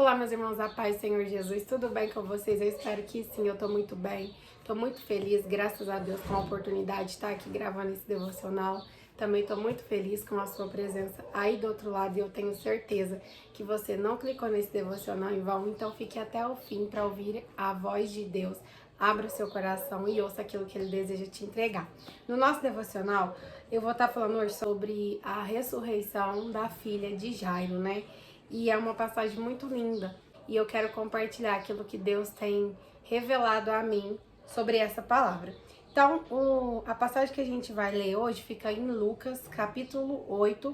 Olá, meus irmãos, a paz do Senhor Jesus, tudo bem com vocês? Eu espero que sim, eu tô muito bem, tô muito feliz, graças a Deus, com a oportunidade de estar aqui gravando esse devocional. Também tô muito feliz com a sua presença aí do outro lado e eu tenho certeza que você não clicou nesse devocional em vão, então fique até o fim para ouvir a voz de Deus. Abra o seu coração e ouça aquilo que Ele deseja te entregar. No nosso devocional, eu vou estar falando hoje sobre a ressurreição da filha de Jairo, né? E é uma passagem muito linda e eu quero compartilhar aquilo que Deus tem revelado a mim sobre essa palavra. Então, a passagem que a gente vai ler hoje fica em Lucas, capítulo 8,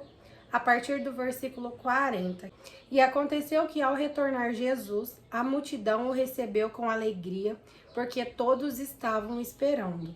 a partir do versículo 40. E aconteceu que ao retornar Jesus, a multidão o recebeu com alegria, porque todos estavam esperando.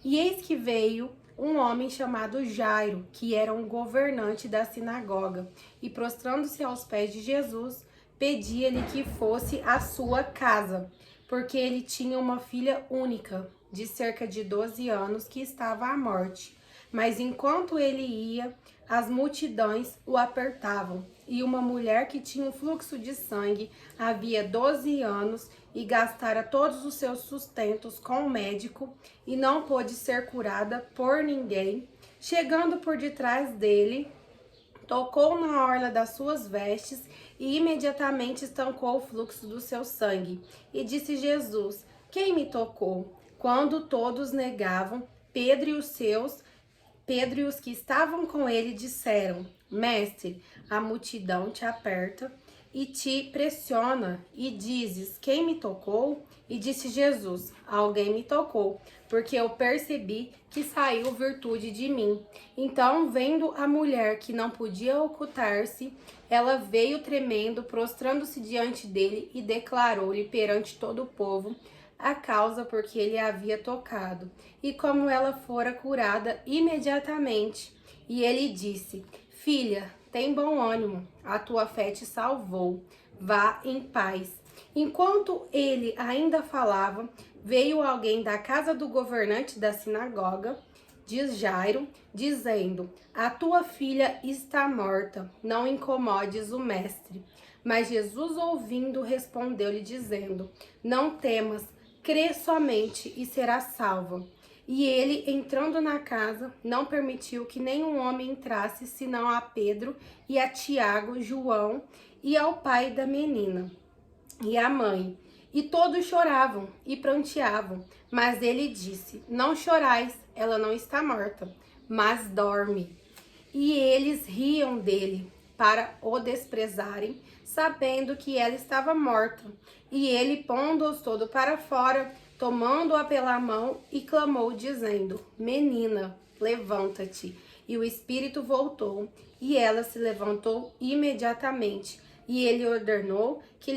E eis que veio um homem chamado Jairo, que era um governante da sinagoga, e prostrando-se aos pés de Jesus, pedia-lhe que fosse à sua casa, porque ele tinha uma filha única, de cerca de 12 anos, que estava à morte. Mas enquanto ele ia, as multidões o apertavam, e uma mulher que tinha um fluxo de sangue havia 12 anos e gastara todos os seus sustentos com o médico e não pôde ser curada por ninguém, chegando por detrás dele, tocou na orla das suas vestes e imediatamente estancou o fluxo do seu sangue. E disse Jesus: quem me tocou? Quando todos negavam, Pedro e os que estavam com ele disseram: Mestre, a multidão te aperta e te pressiona, e dizes: quem me tocou? E disse Jesus: alguém me tocou, porque eu percebi que saiu virtude de mim. Então, vendo a mulher que não podia ocultar-se, ela veio tremendo, prostrando-se diante dele e declarou-lhe perante todo o povo a causa por que ele havia tocado, e como ela fora curada imediatamente. E ele disse: Filha, tem bom ânimo, a tua fé te salvou, vá em paz. Enquanto ele ainda falava, veio alguém da casa do governante da sinagoga, de Jairo, dizendo: a tua filha está morta, não incomodes o mestre. Mas Jesus, ouvindo, respondeu-lhe dizendo: não temas, crê somente e será salva. E ele, entrando na casa, não permitiu que nenhum homem entrasse, senão a Pedro e a Tiago, João e ao pai da menina e a mãe. E todos choravam e pranteavam. Mas ele disse: não chorais, ela não está morta, mas dorme. E eles riam dele para o desprezarem, sabendo que ela estava morta. E ele, pondo-os todo para fora, tomando-a pela mão, e clamou, dizendo: menina, levanta-te. E o espírito voltou, e ela se levantou imediatamente. E ele ordenou que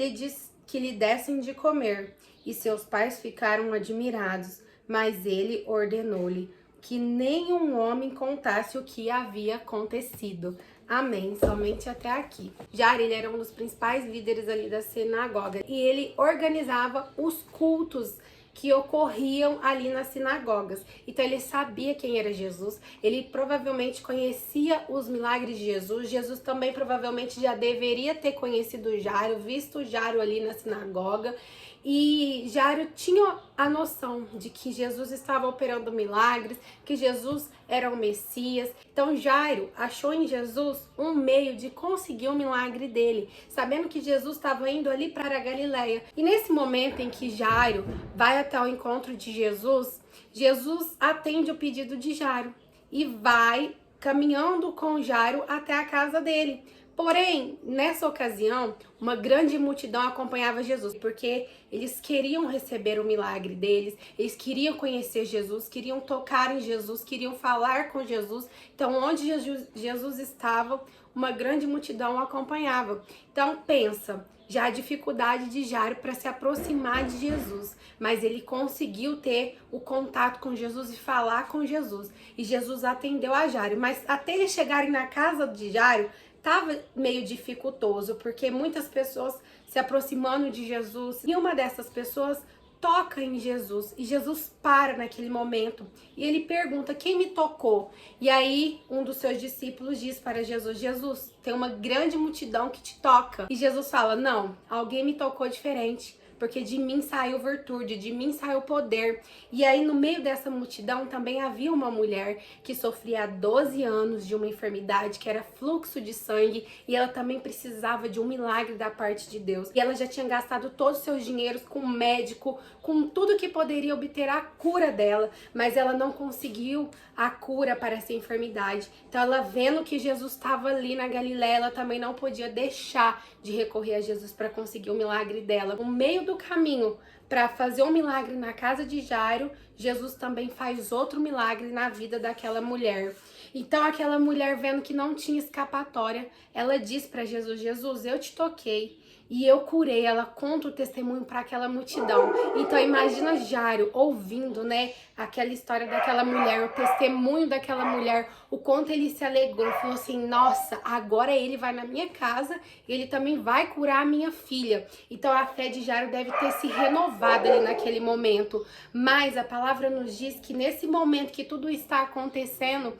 lhe dessem de comer. E seus pais ficaram admirados, mas ele ordenou-lhe que nenhum homem contasse o que havia acontecido. Amém. Somente até aqui. Jairo, ele era um dos principais líderes ali da sinagoga e ele organizava os cultos que ocorriam ali nas sinagogas. Então ele sabia quem era Jesus, ele provavelmente conhecia os milagres de Jesus. Jesus também provavelmente já deveria ter conhecido Jairo, visto Jairo ali na sinagoga. E Jairo tinha a noção de que Jesus estava operando milagres, que Jesus era o Messias. Então Jairo achou em Jesus um meio de conseguir o milagre dele, sabendo que Jesus estava indo ali para a Galileia. E nesse momento em que Jairo vai até o encontro de Jesus, Jesus atende o pedido de Jairo e vai caminhando com Jairo até a casa dele. Porém, nessa ocasião, uma grande multidão acompanhava Jesus, porque eles queriam receber o milagre deles, eles queriam conhecer Jesus, queriam tocar em Jesus, queriam falar com Jesus. Então, onde Jesus estava, uma grande multidão o acompanhava. Então, pensa, já a dificuldade de Jairo para se aproximar de Jesus, mas ele conseguiu ter o contato com Jesus e falar com Jesus. E Jesus atendeu a Jairo, mas até eles chegarem na casa de Jairo, estava meio dificultoso, porque muitas pessoas se aproximando de Jesus, e uma dessas pessoas toca em Jesus e Jesus para naquele momento e ele pergunta: quem me tocou? E aí um dos seus discípulos diz para Jesus: Jesus, tem uma grande multidão que te toca. E Jesus fala: não, alguém me tocou diferente, porque de mim saiu virtude, de mim saiu poder. E aí no meio dessa multidão também havia uma mulher que sofria há 12 anos de uma enfermidade que era fluxo de sangue, e ela também precisava de um milagre da parte de Deus. E ela já tinha gastado todos os seus dinheiros com o médico, com tudo que poderia obter a cura dela, mas ela não conseguiu a cura para essa enfermidade. Então ela, vendo que Jesus estava ali na Galiléia, ela também não podia deixar de recorrer a Jesus para conseguir o milagre dela. No meio do caminho para fazer um milagre na casa de Jairo, Jesus também faz outro milagre na vida daquela mulher. Então aquela mulher, vendo que não tinha escapatória, ela diz para Jesus: Jesus, eu te toquei e eu curei. Ela conta o testemunho para aquela multidão. Então imagina Jairo ouvindo, né, aquela história daquela mulher, o testemunho daquela mulher, o quanto ele se alegrou, falou assim: nossa, agora ele vai na minha casa, ele também vai curar a minha filha. Então a fé de Jairo deve ter se renovado ali naquele momento. Mas a palavra nos diz que nesse momento que tudo está acontecendo,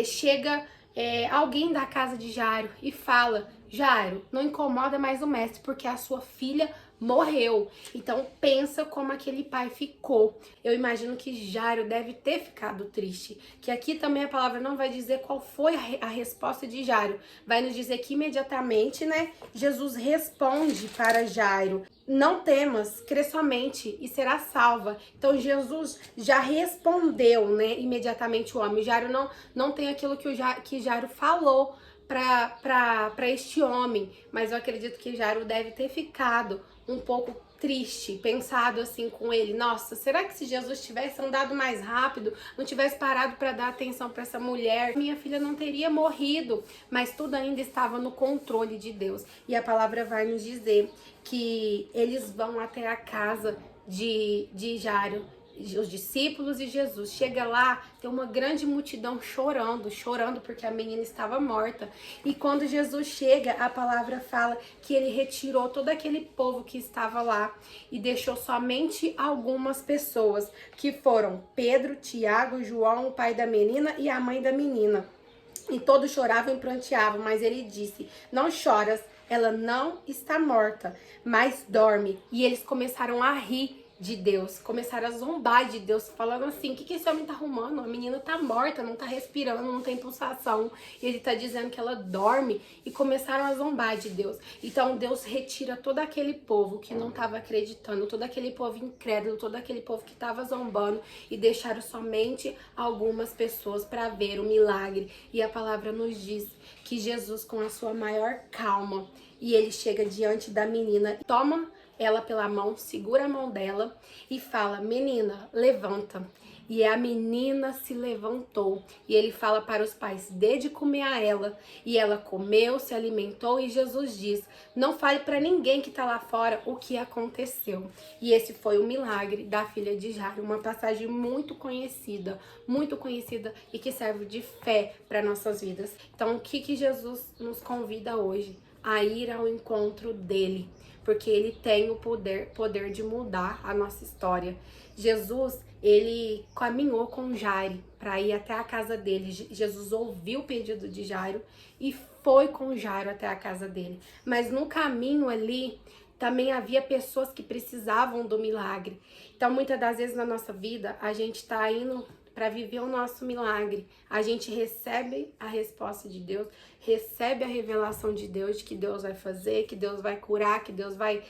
chega alguém da casa de Jairo e fala: Jairo, não incomoda mais o mestre, porque a sua filha morreu. Então pensa como aquele pai ficou. Eu imagino que Jairo deve ter ficado triste. Que aqui também a palavra não vai dizer qual foi a resposta de Jairo. Vai nos dizer que imediatamente, né, Jesus responde para Jairo: não temas, crê somente e será salva. Então Jesus já respondeu, né, imediatamente o homem. Jairo não tem aquilo que Jairo falou para este homem, mas eu acredito que Jairo deve ter ficado um pouco triste, pensado assim com ele: nossa, será que se Jesus tivesse andado mais rápido, não tivesse parado para dar atenção para essa mulher, minha filha não teria morrido? Mas tudo ainda estava no controle de Deus. E a palavra vai nos dizer que eles vão até a casa de Jairo, os discípulos e Jesus. Chega lá, tem uma grande multidão chorando porque a menina estava morta. E quando Jesus chega, a palavra fala que ele retirou todo aquele povo que estava lá e deixou somente algumas pessoas, que foram Pedro, Tiago, João, o pai da menina, e a mãe da menina. E todos choravam e pranteavam, mas ele disse: não choras, ela não está morta, mas dorme. E eles começaram a rir de Deus, começaram a zombar de Deus, falando assim: o que esse homem tá arrumando? A menina tá morta, não tá respirando, não tem pulsação, e ele tá dizendo que ela dorme. E começaram a zombar de Deus. Então Deus retira todo aquele povo que não tava acreditando, todo aquele povo incrédulo, todo aquele povo que tava zombando, e deixaram somente algumas pessoas para ver o milagre. E a palavra nos diz que Jesus, com a sua maior calma, e ele chega diante da menina, toma ela pela mão, segura a mão dela e fala: menina, levanta. E a menina se levantou. E ele fala para os pais: dê de comer a ela. E ela comeu, se alimentou. E Jesus diz: não fale para ninguém que está lá fora o que aconteceu. E esse foi o milagre da filha de Jairo. Uma passagem muito conhecida e que serve de fé para nossas vidas. Então, o que Jesus nos convida hoje? A ir ao encontro dele, porque ele tem o poder de mudar a nossa história. Jesus, ele caminhou com Jairo para ir até a casa dele. Jesus ouviu o pedido de Jairo e foi com Jairo até a casa dele. Mas no caminho ali, também havia pessoas que precisavam do milagre. Então, muitas das vezes na nossa vida, a gente está indo para viver o nosso milagre. A gente recebe a resposta de Deus, recebe a revelação de Deus, de que Deus vai fazer, que Deus vai curar, que Deus vai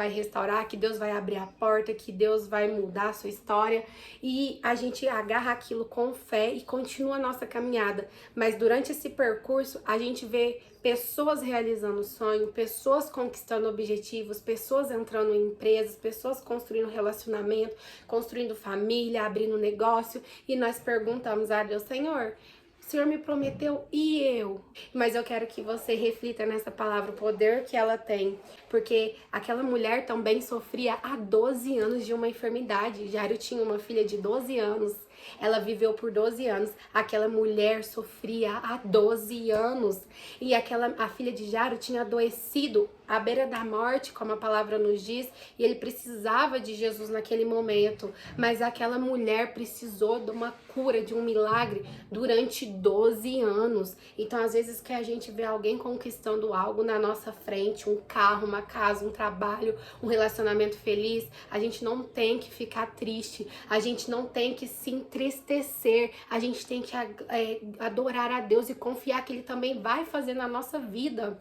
restaurar, que Deus vai abrir a porta, que Deus vai mudar a sua história. E a gente agarra aquilo com fé e continua a nossa caminhada. Mas durante esse percurso, a gente vê pessoas realizando sonho, pessoas conquistando objetivos, pessoas entrando em empresas, pessoas construindo relacionamento, construindo família, abrindo negócio. E nós perguntamos a Deus: Senhor, o Senhor me prometeu, e eu? Mas eu quero que você reflita nessa palavra, o poder que ela tem. porque aquela mulher também sofria há 12 anos de uma enfermidade. Jairo tinha uma filha de 12 anos. Ela viveu por 12 anos. Aquela mulher sofria há 12 anos. E a filha de Jairo tinha adoecido à beira da morte, como a palavra nos diz, e ele precisava de Jesus naquele momento. Mas aquela mulher precisou de uma cura, de um milagre durante 12 anos. Então, às vezes que a gente vê alguém conquistando algo na nossa frente, um carro, uma casa, um trabalho, um relacionamento feliz, a gente não tem que ficar triste, a gente não tem que se entristecer, a gente tem que adorar a Deus e confiar que Ele também vai fazer na nossa vida.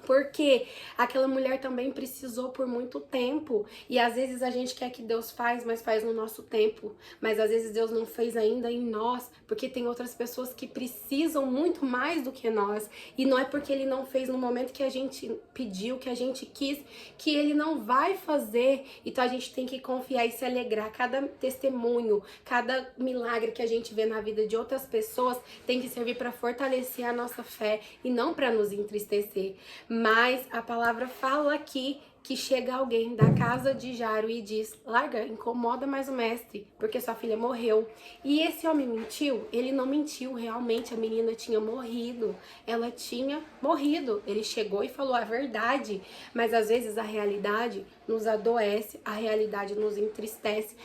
Porque aquela mulher também precisou por muito tempo. E às vezes a gente quer que Deus faz, mas faz no nosso tempo. Mas às vezes Deus não fez ainda em nós, porque tem outras pessoas que precisam muito mais do que nós. E não é porque Ele não fez no momento que a gente pediu, que a gente quis, que Ele não vai fazer. Então a gente tem que confiar e se alegrar. Cada testemunho, cada milagre que a gente vê na vida de outras pessoas tem que servir para fortalecer a nossa fé e não para nos entristecer. Mas a palavra fala aqui que chega alguém da casa de Jairo e diz: larga, incomoda mais o mestre, porque sua filha morreu. E esse homem mentiu? Ele não mentiu, realmente a menina tinha morrido. Ela tinha morrido. Ele chegou e falou a verdade. Mas às vezes a realidade nos adoece, a realidade nos entristece,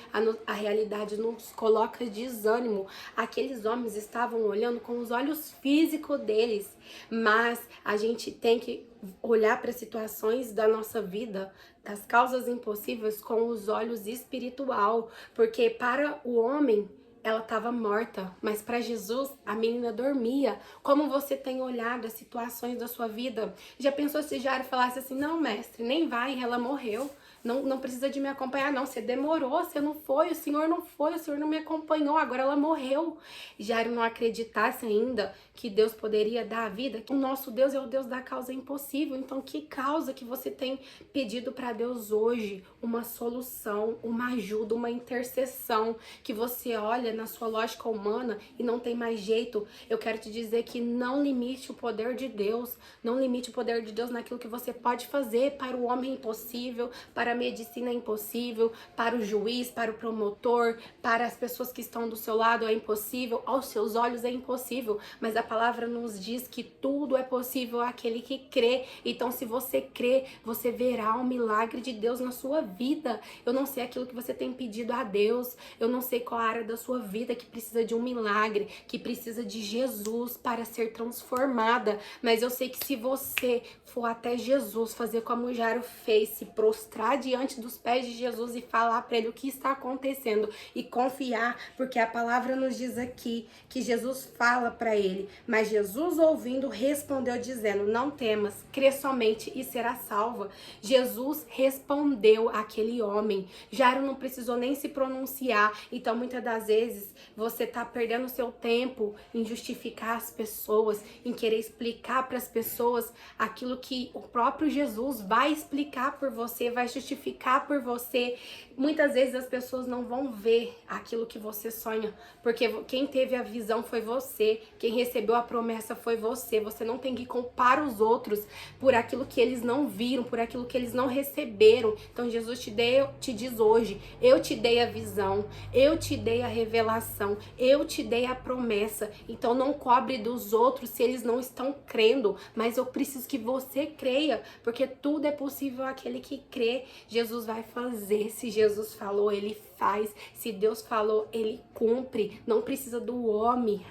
a realidade nos coloca desânimo. Aqueles homens estavam olhando com os olhos físicos deles, mas a gente tem que olhar para situações da nossa vida, das causas impossíveis, com os olhos espiritual, porque para o homem ela estava morta, mas para Jesus a menina dormia. Como você tem olhado as situações da sua vida? Já pensou se Jairo falasse assim: não, mestre, nem vai, ela morreu. Não precisa de me acompanhar, não. Você demorou, você não foi, o Senhor não foi, o Senhor não me acompanhou, agora ela morreu. Jairo não acreditasse ainda que Deus poderia dar a vida, que o nosso Deus é o Deus da causa impossível. Então, que causa que você tem pedido para Deus hoje? Uma solução, uma ajuda, uma intercessão, que você olha na sua lógica humana e não tem mais jeito. Eu quero te dizer que não limite o poder de Deus, não limite o poder de Deus naquilo que você pode fazer. Para o homem é impossível, para a medicina é impossível, para o juiz, para o promotor, para as pessoas que estão do seu lado é impossível, aos seus olhos é impossível, mas a palavra nos diz que tudo é possível àquele que crê. Então, se você crê, você verá o milagre de Deus na sua vida. Eu não sei aquilo que você tem pedido a Deus, eu não sei qual a área da sua vida que precisa de um milagre, que precisa de Jesus para ser transformada, mas eu sei que se você for até Jesus, fazer como o Jairo fez, se prostrar diante dos pés de Jesus e falar para ele o que está acontecendo e confiar, porque a palavra nos diz aqui que Jesus fala para ele, mas Jesus ouvindo respondeu dizendo: não temas, crê somente e será salva. Jesus respondeu àquele homem. Jairo não precisou nem se pronunciar. Então muitas das vezes você tá perdendo seu tempo em justificar as pessoas, em querer explicar para as pessoas aquilo que o próprio Jesus vai explicar por você, vai justificar por você. Muitas vezes as pessoas não vão ver aquilo que você sonha, porque quem teve a visão foi você, quem recebeu a promessa foi você. Você não tem que culpar os outros por aquilo que eles não viram, por aquilo que eles não receberam. Então Jesus te diz hoje: eu te dei a visão, eu te dei a revelação, eu te dei a promessa. Então não cobre dos outros se eles não estão crendo, mas eu preciso que você creia, porque tudo é possível àquele que crê. Jesus vai fazer. Se Jesus falou, ele faz. Se Deus falou, ele cumpre. Não precisa do homem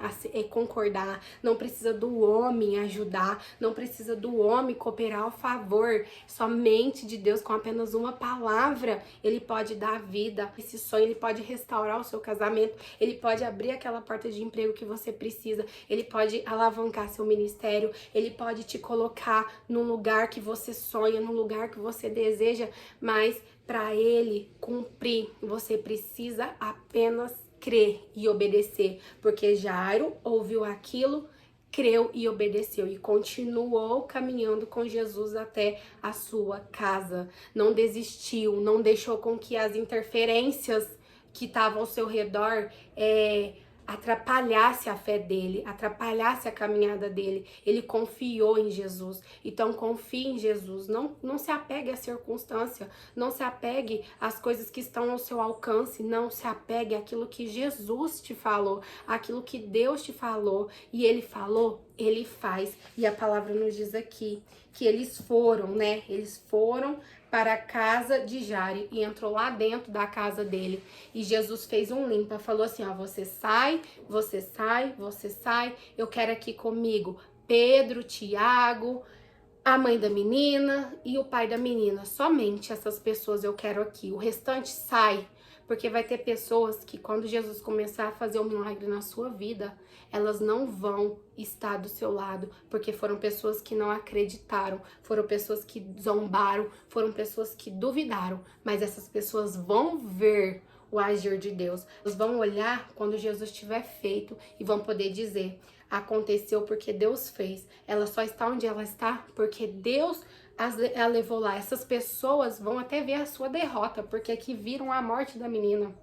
concordar, não precisa do homem ajudar, não precisa do homem cooperar ao favor. Somente de Deus, com apenas uma palavra, ele pode dar vida. Esse sonho, ele pode restaurar o seu casamento, ele pode abrir aquela porta de emprego que você precisa, ele pode alavancar seu ministério, ele pode te colocar num lugar que você sonha, num lugar que você deseja, mas para ele cumprir, você precisa apenas crer e obedecer, porque Jairo ouviu aquilo, creu e obedeceu e continuou caminhando com Jesus até a sua casa. Não desistiu, não deixou com que as interferências que estavam ao seu redor atrapalhasse a fé dele, atrapalhasse a caminhada dele. Ele confiou em Jesus. Então confie em Jesus. Não se apegue à circunstância, não se apegue às coisas que estão ao seu alcance, não se apegue àquilo que Jesus te falou, àquilo que Deus te falou. E ele falou, ele faz. E a palavra nos diz aqui que eles foram, né? Eles foram para a casa de Jairo e entrou lá dentro da casa dele. E Jesus fez um limpa, falou assim, ó, você sai, você sai, você sai, eu quero aqui comigo Pedro, Tiago, a mãe da menina e o pai da menina. Somente essas pessoas eu quero aqui. O restante sai, porque vai ter pessoas que quando Jesus começar a fazer um milagre na sua vida, elas não vão estar do seu lado, porque foram pessoas que não acreditaram, foram pessoas que zombaram, foram pessoas que duvidaram, mas essas pessoas vão ver o agir de Deus. Elas vão olhar quando Jesus tiver feito e vão poder dizer, aconteceu porque Deus fez. Ela só está onde ela está porque Deus a levou lá. Essas pessoas vão até ver a sua derrota, porque aqui viram a morte da menina.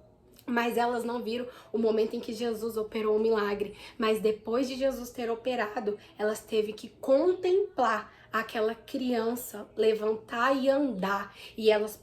Mas elas não viram o momento em que Jesus operou o milagre. Mas depois de Jesus ter operado, elas teve que contemplar aquela criança levantar e andar. E elas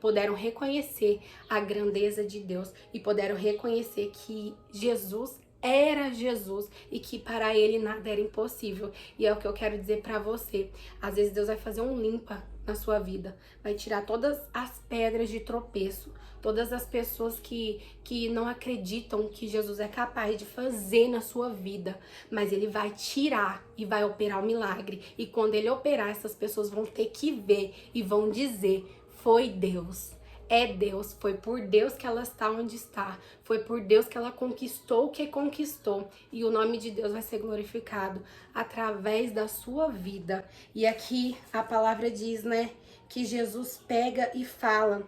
puderam reconhecer a grandeza de Deus. E puderam reconhecer que Jesus era Jesus e que para ele nada era impossível. E é o que eu quero dizer para você. Às vezes Deus vai fazer um limpa na sua vida. Vai tirar todas as pedras de tropeço. Todas as pessoas que não acreditam que Jesus é capaz de fazer na sua vida. Mas ele vai tirar e vai operar o milagre. E quando ele operar, essas pessoas vão ter que ver e vão dizer, foi Deus. É Deus, foi por Deus que ela está onde está, foi por Deus que ela conquistou o que conquistou, e o nome de Deus vai ser glorificado através da sua vida. E aqui a palavra diz, né, que Jesus pega e fala,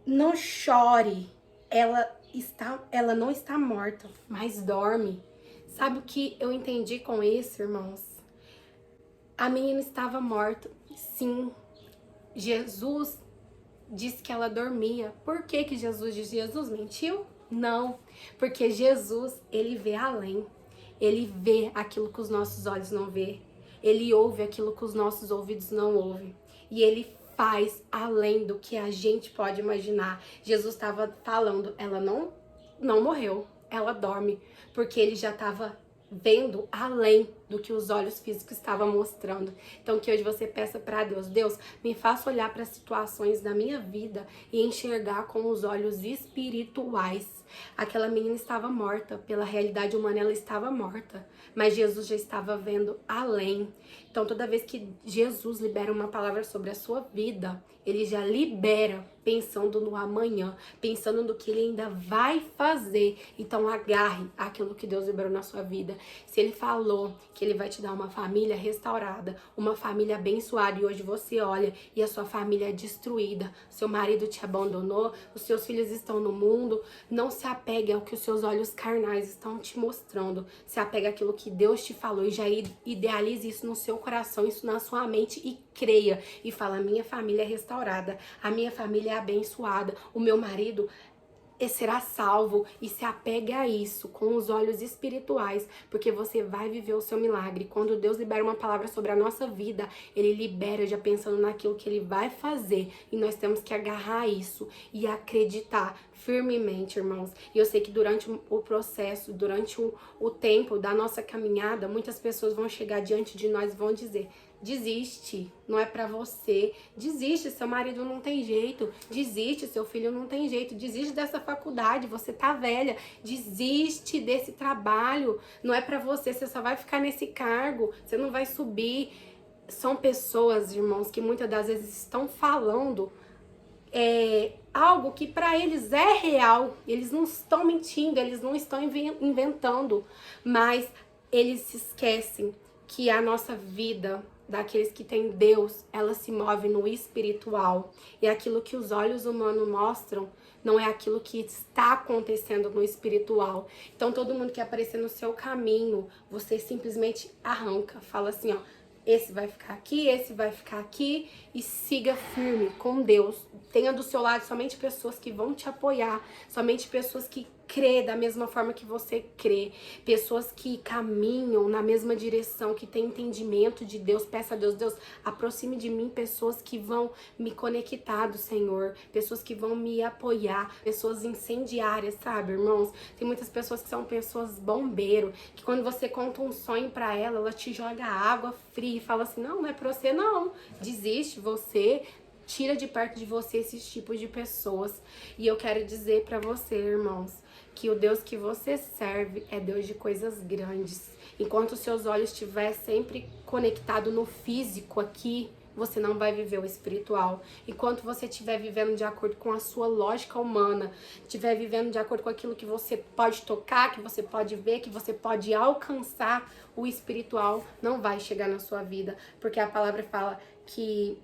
não chore, ela não está morta, mas dorme. Sabe o que eu entendi com isso, irmãos? A menina estava morta, sim, Jesus disse que ela dormia. Por que que Jesus disse? Jesus mentiu? Não, porque Jesus, ele vê além. Ele vê aquilo que os nossos olhos não vê. Ele ouve aquilo que os nossos ouvidos não ouvem. E ele faz além do que a gente pode imaginar. Jesus estava falando, ela não morreu, ela dorme, porque ele já estava vendo além do que os olhos físicos estavam mostrando. Então que hoje você peça para Deus, Deus, me faça olhar para situações da minha vida e enxergar com os olhos espirituais. Aquela menina estava morta, pela realidade humana ela estava morta, mas Jesus já estava vendo além. Então toda vez que Jesus libera uma palavra sobre a sua vida, ele já libera pensando no amanhã, pensando no que ele ainda vai fazer. Então agarre aquilo que Deus liberou na sua vida. Se ele falou que ele vai te dar uma família restaurada, uma família abençoada, e hoje você olha e a sua família é destruída, seu marido te abandonou, os seus filhos estão no mundo, não se apegue ao que os seus olhos carnais estão te mostrando. Se apegue àquilo que Deus te falou e já idealize isso no seu coração, isso na sua mente e creia. E fala, minha família é restaurada, a minha família é abençoada, o meu marido será salvo, e se apegue a isso com os olhos espirituais, porque você vai viver o seu milagre. Quando Deus libera uma palavra sobre a nossa vida, ele libera já pensando naquilo que ele vai fazer, e nós temos que agarrar isso e acreditar firmemente, irmãos. E eu sei que durante o processo, durante o tempo da nossa caminhada, muitas pessoas vão chegar diante de nós e vão dizer, desiste, não é pra você, desiste, seu marido não tem jeito, desiste, seu filho não tem jeito, desiste dessa faculdade, você tá velha, desiste desse trabalho, não é pra você, você só vai ficar nesse cargo, você não vai subir. São pessoas, irmãos, que muitas das vezes estão falando algo que para eles é real, eles não estão mentindo, eles não estão inventando, mas eles se esquecem que a nossa vida, daqueles que têm Deus, ela se move no espiritual. E aquilo que os olhos humanos mostram não é aquilo que está acontecendo no espiritual. Então todo mundo que aparecer no seu caminho, você simplesmente arranca, fala assim, ó, esse vai ficar aqui, esse vai ficar aqui, e siga firme com Deus. Tenha do seu lado somente pessoas que vão te apoiar, somente pessoas que crê da mesma forma que você crê, pessoas que caminham na mesma direção, que têm entendimento de Deus. Peça a Deus, Deus, aproxime de mim pessoas que vão me conectar do Senhor, pessoas que vão me apoiar, pessoas incendiárias, sabe, irmãos? Tem muitas pessoas que são pessoas bombeiro, que quando você conta um sonho pra ela, ela te joga água fria e fala assim, não, não é pra você não, desiste, você tira de perto de você esses tipos de pessoas. E eu quero dizer pra você, irmãos, que o Deus que você serve é Deus de coisas grandes. Enquanto os seus olhos estiver sempre conectado no físico aqui, você não vai viver o espiritual. Enquanto você estiver vivendo de acordo com a sua lógica humana, estiver vivendo de acordo com aquilo que você pode tocar, que você pode ver, que você pode alcançar, o espiritual não vai chegar na sua vida. Porque a palavra fala que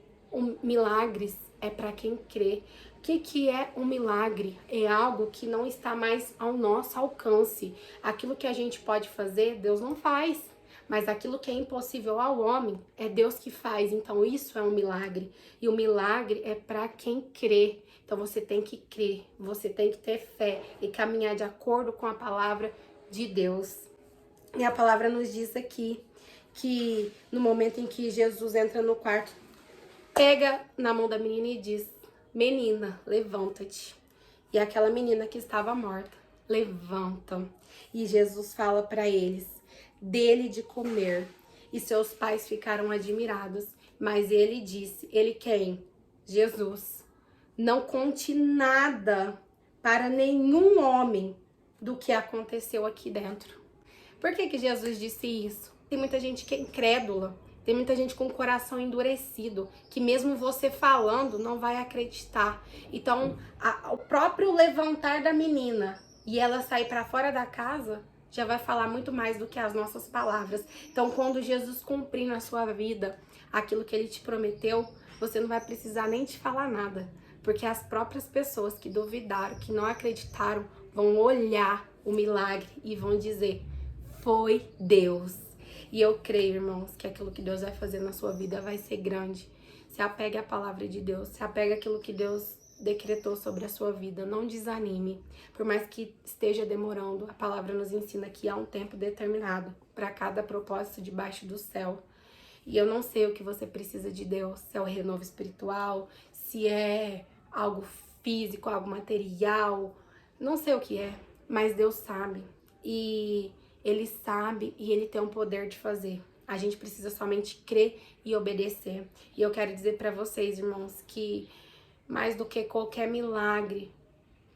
milagres é para quem crê. O que é um milagre? É algo que não está mais ao nosso alcance. Aquilo que a gente pode fazer, Deus não faz. Mas aquilo que é impossível ao homem, é Deus que faz. Então isso é um milagre. E o milagre é para quem crê. Então você tem que crer, você tem que ter fé e caminhar de acordo com a palavra de Deus. E a palavra nos diz aqui que no momento em que Jesus entra no quarto, pega na mão da menina e diz, menina, levanta-te. E aquela menina que estava morta, levanta. E Jesus fala para eles, dele de comer. E seus pais ficaram admirados. Mas ele disse, ele quem? Jesus. Não conte nada para nenhum homem do que aconteceu aqui dentro. Por que Jesus disse isso? Tem muita gente que é incrédula. Tem muita gente com o coração endurecido, que mesmo você falando não vai acreditar. Então, o próprio levantar da menina e ela sair para fora da casa já vai falar muito mais do que as nossas palavras. Então, quando Jesus cumprir na sua vida aquilo que ele te prometeu, você não vai precisar nem te falar nada, porque as próprias pessoas que duvidaram, que não acreditaram, vão olhar o milagre e vão dizer, foi Deus. E eu creio, irmãos, que aquilo que Deus vai fazer na sua vida vai ser grande. Se apegue à palavra de Deus, se apegue àquilo que Deus decretou sobre a sua vida. Não desanime. Por mais que esteja demorando, a palavra nos ensina que há um tempo determinado para cada propósito debaixo do céu. E eu não sei o que você precisa de Deus, se é o renovo espiritual, se é algo físico, algo material, não sei o que é, mas Deus sabe. E Ele sabe e Ele tem o poder de fazer. A gente precisa somente crer e obedecer. E eu quero dizer para vocês, irmãos, que mais do que qualquer milagre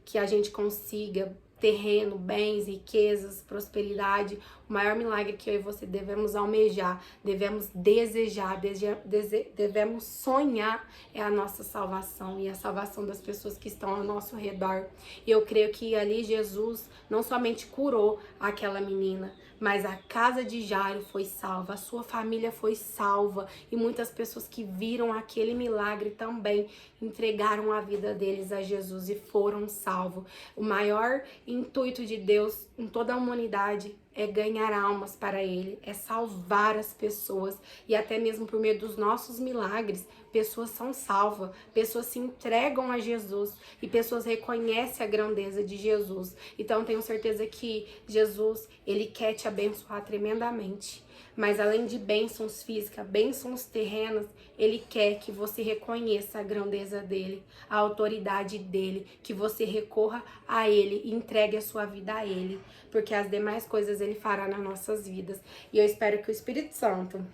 que a gente consiga, terreno, bens, riquezas, prosperidade, o maior milagre que eu e você devemos almejar, devemos desejar, devemos sonhar é a nossa salvação e a salvação das pessoas que estão ao nosso redor. E eu creio que ali Jesus não somente curou aquela menina, mas a casa de Jairo foi salva, a sua família foi salva e muitas pessoas que viram aquele milagre também entregaram a vida deles a Jesus e foram salvos. O maior intuito de Deus em toda a humanidade é ganhar almas para Ele, é salvar as pessoas e até mesmo por meio dos nossos milagres, pessoas são salvas, pessoas se entregam a Jesus e pessoas reconhecem a grandeza de Jesus. Então tenho certeza que Jesus, Ele quer te abençoar tremendamente. Mas além de bênçãos físicas, bênçãos terrenas, Ele quer que você reconheça a grandeza dEle, a autoridade dEle, que você recorra a Ele e entregue a sua vida a Ele, porque as demais coisas Ele fará nas nossas vidas. E eu espero que o Espírito Santo,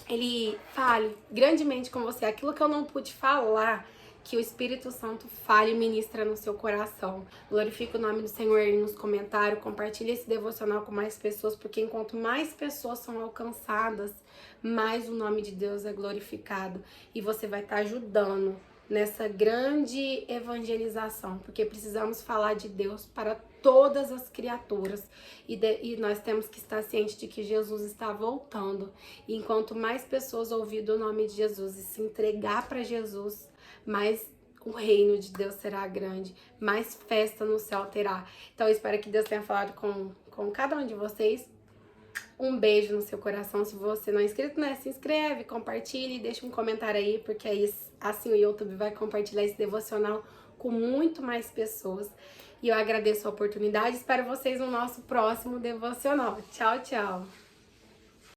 Ele fale grandemente com você aquilo que eu não pude falar, que o Espírito Santo fale e ministra no seu coração. Glorifique o nome do Senhor aí nos comentários, compartilhe esse devocional com mais pessoas, porque enquanto mais pessoas são alcançadas, mais o nome de Deus é glorificado. E você vai estar ajudando nessa grande evangelização, porque precisamos falar de Deus para todas as criaturas e nós temos que estar cientes de que Jesus está voltando. E enquanto mais pessoas ouvir do nome de Jesus e se entregar para Jesus, mais o reino de Deus será grande, mais festa no céu terá. Então eu espero que Deus tenha falado com cada um de vocês. Um beijo no seu coração. Se você não é inscrito, né, se inscreve, compartilhe, deixa um comentário aí, porque aí assim o YouTube vai compartilhar esse devocional com muito mais pessoas. E eu agradeço a oportunidade, espero vocês no nosso próximo devocional. Tchau, tchau!